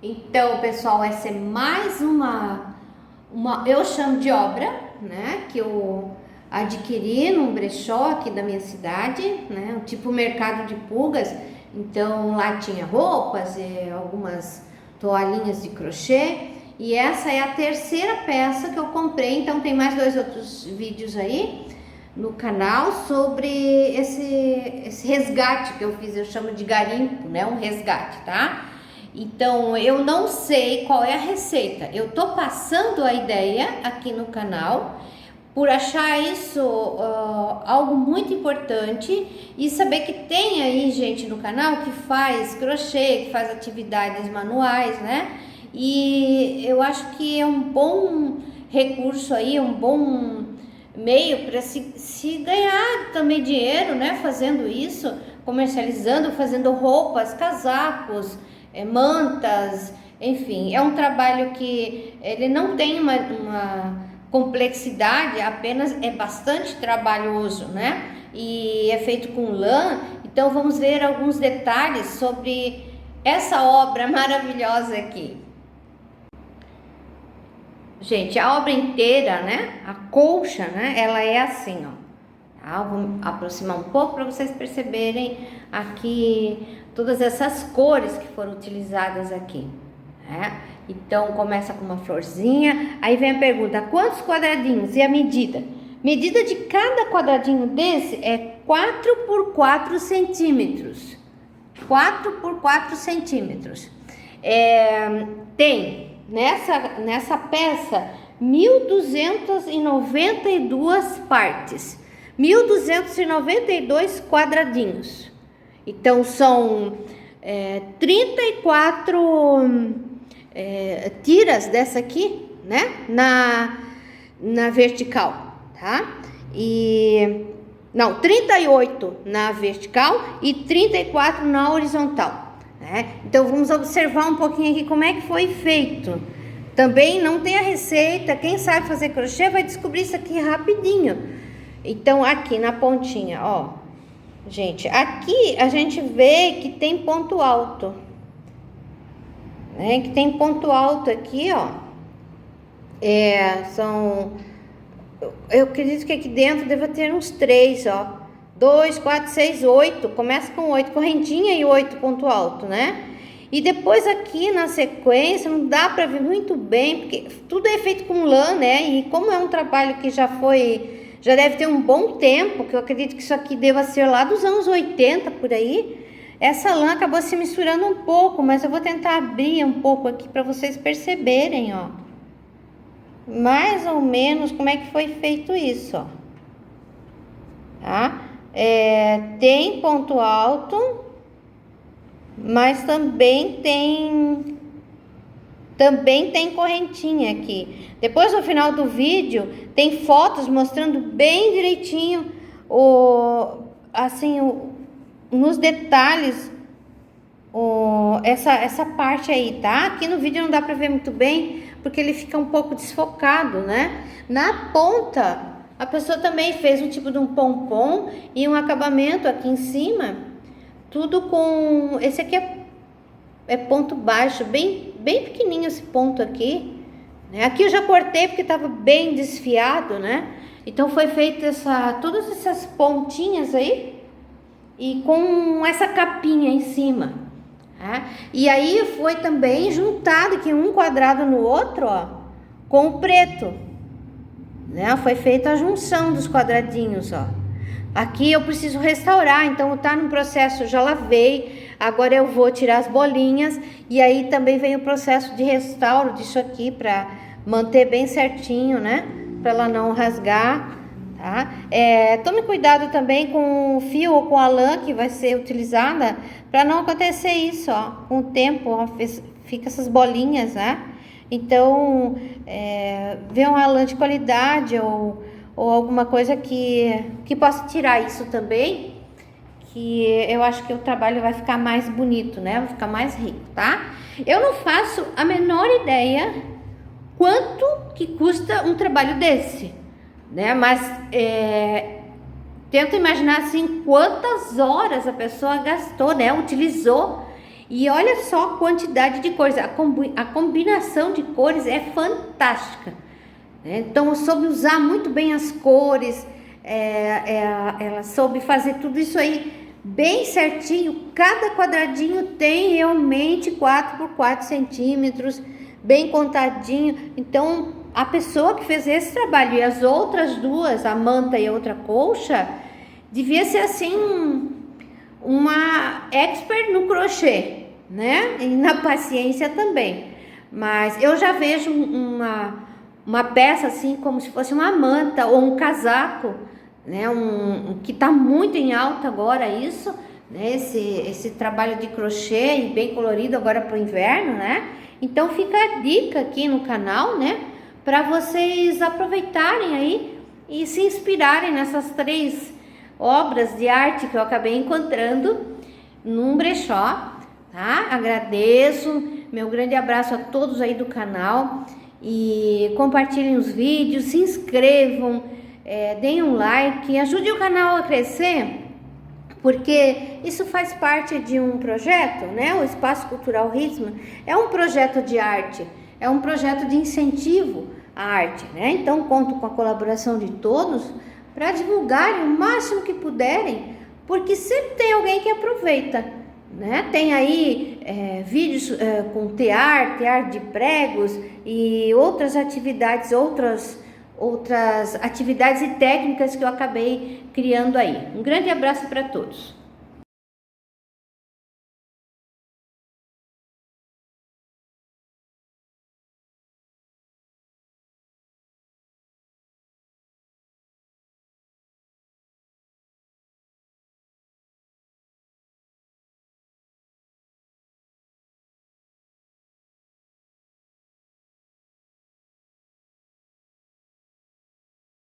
Então, pessoal, essa é mais uma eu chamo de obra, né, que eu adquiri num brechó aqui da minha cidade, né, tipo mercado de pulgas. Então, lá tinha roupas e algumas toalhinhas de crochê, e essa é a terceira peça que eu comprei. Então, tem mais 2 outros vídeos aí no canal sobre esse resgate que eu fiz. Eu chamo de garimpo, né, um resgate, tá? Então, eu não sei qual é a receita. Eu tô passando a ideia aqui no canal por achar isso algo muito importante, e saber que tem aí gente no canal que faz crochê, que faz atividades manuais, né? E eu acho que é um bom recurso aí, um bom meio para se ganhar também dinheiro, né? Fazendo isso, comercializando, fazendo roupas, casacos, mantas, enfim. É um trabalho que ele não tem uma complexidade, apenas é bastante trabalhoso, né? E é feito com lã. Então vamos ver alguns detalhes sobre essa obra maravilhosa aqui. Gente, a obra inteira, né? A colcha, né? Ela é assim, ó. Tá? Vou aproximar um pouco para vocês perceberem aqui todas essas cores que foram utilizadas aqui, né? Então começa com uma florzinha, aí vem a pergunta: quantos quadradinhos? E a medida? Medida de cada quadradinho desse é 4 por 4 centímetros. 4 por 4 centímetros. Tem nessa peça 1.292 partes, 1.292 quadradinhos. Então são 34 tiras dessa aqui, né, na vertical, tá? E não, 38 na vertical e 34 na horizontal, né? Então vamos observar um pouquinho aqui como é que foi feito. Também não tem a receita. Quem sabe fazer crochê vai descobrir isso aqui rapidinho. Então aqui na pontinha, ó, gente, aqui a gente vê que tem ponto alto, né? Que tem ponto alto aqui, ó. Eu acredito que aqui dentro deva ter uns 3, ó. 2, 4, 6, 8. Começa com 8, correntinha e 8 ponto alto, né? E depois aqui na sequência não dá para ver muito bem, porque tudo é feito com lã, né? E como é um trabalho que já deve ter um bom tempo, que eu acredito que isso aqui deva ser lá dos anos 80 por aí. Essa lã acabou se misturando um pouco, mas eu vou tentar abrir um pouco aqui para vocês perceberem, ó, mais ou menos como é que foi feito isso, ó. Tá? Tem ponto alto, mas também tem correntinha aqui. Depois, no final do vídeo, tem fotos mostrando bem direitinho nos detalhes essa parte aí, tá? Aqui no vídeo não dá pra ver muito bem, porque ele fica um pouco desfocado, né? Na ponta, a pessoa também fez um tipo de um pompom e um acabamento aqui em cima, tudo com... Esse aqui é ponto baixo, bem pequenininho esse ponto aqui, né? Aqui eu já cortei porque estava bem desfiado, né? Então foi feita todas essas pontinhas aí e com essa capinha em cima, tá? E aí foi também juntado aqui um quadrado no outro, ó, com o preto, né? Foi feita a junção dos quadradinhos, ó. Aqui eu preciso restaurar, então tá no processo, já lavei, agora eu vou tirar as bolinhas, e aí também vem o processo de restauro disso aqui para manter bem certinho, né? Para ela não rasgar, tá? Tome cuidado também com o fio ou com a lã que vai ser utilizada, para não acontecer isso, ó. Com o tempo, ó, fica essas bolinhas, né? Então, vê uma lã de qualidade ou alguma coisa que possa tirar isso também, que eu acho que o trabalho vai ficar mais bonito, né? Vai ficar mais rico, tá? Eu não faço a menor ideia quanto que custa um trabalho desse, né? Mas tento imaginar assim quantas horas a pessoa gastou, né? Utilizou. E olha só a quantidade de cores, a combinação de cores é fantástica, né? Então eu soube usar muito bem as cores, ela soube fazer tudo isso aí bem certinho. Cada quadradinho tem realmente 4 por 4 centímetros, bem contadinho. Então a pessoa que fez esse trabalho e as outras duas, a manta e a outra colcha, devia ser assim uma expert no crochê, né? E na paciência também. Mas eu já vejo uma peça assim como se fosse uma manta ou um casaco, né? Que está muito em alta agora isso, né? Esse trabalho de crochê e bem colorido agora para o inverno, né? Então fica a dica aqui no canal, né? Para vocês aproveitarem aí e se inspirarem nessas 3 obras de arte que eu acabei encontrando num brechó, tá? Agradeço, meu grande abraço a todos aí do canal e compartilhem os vídeos, se inscrevam, deem um like, ajude o canal a crescer, porque isso faz parte de um projeto, né? O Espaço Cultural Ritmo é um projeto de arte, é um projeto de incentivo à arte, né? Então conto com a colaboração de todos para divulgarem o máximo que puderem, porque sempre tem alguém que aproveita, né? Tem aí vídeos com tear de pregos e outras atividades e técnicas que eu acabei criando aí. Um grande abraço para todos.